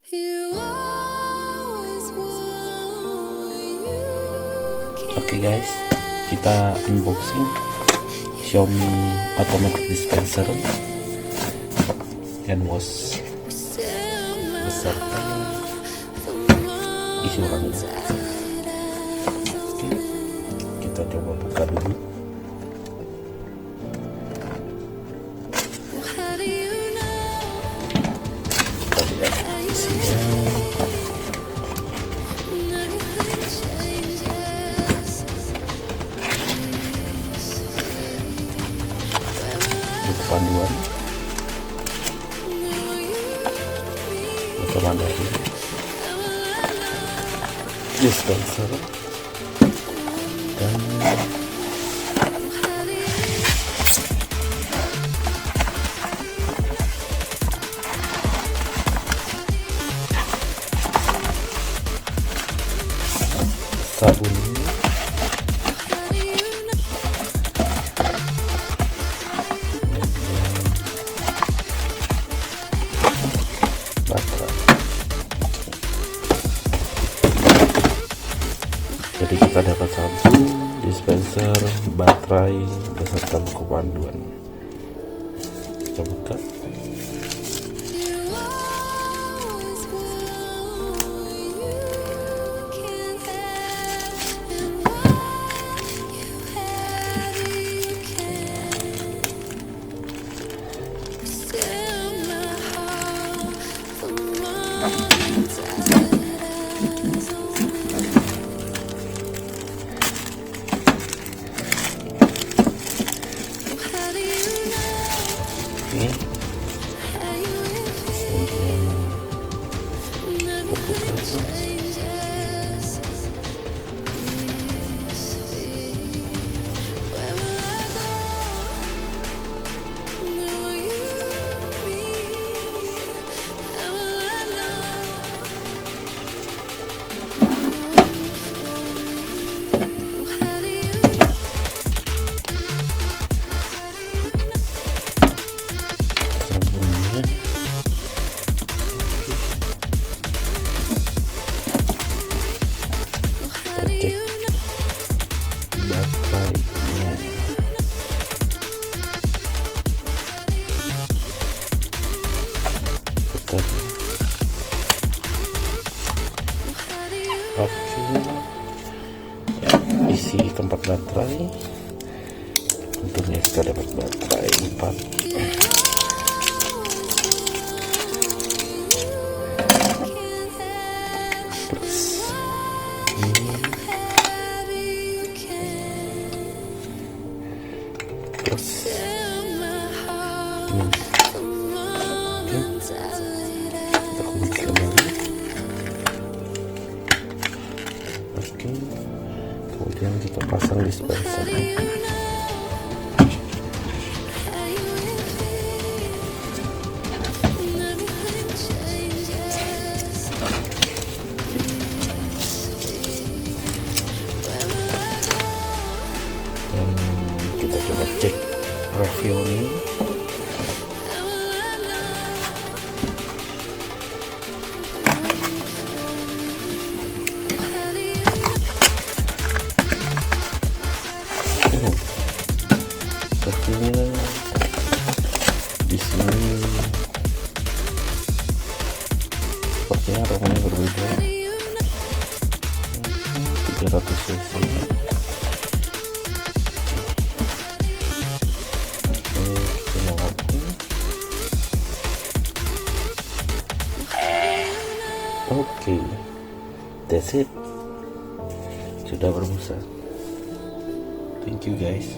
Oke guys, kita unboxing Xiaomi Automatic Dispenser Handwash beserta isi orangnya. Oke, kita coba buka dulu. Kita lihat isinya. Panduan dari dispenser dan sabun. Jadi kita dapat sabun, dispenser, baterai, beserta buku panduan. Kita buka. Baterainya. Oke, ya, isi tempat baterai. Tentunya kita dapat baterai 4. Kita kunci kembali. Oke, kemudian kita pasang dispenser. Dan kita coba cek review ini. Sepertinya di sini sepertinya aromanya berbeda. 300 cc. Oke, that's it. Sudah berbusa. Thank you guys.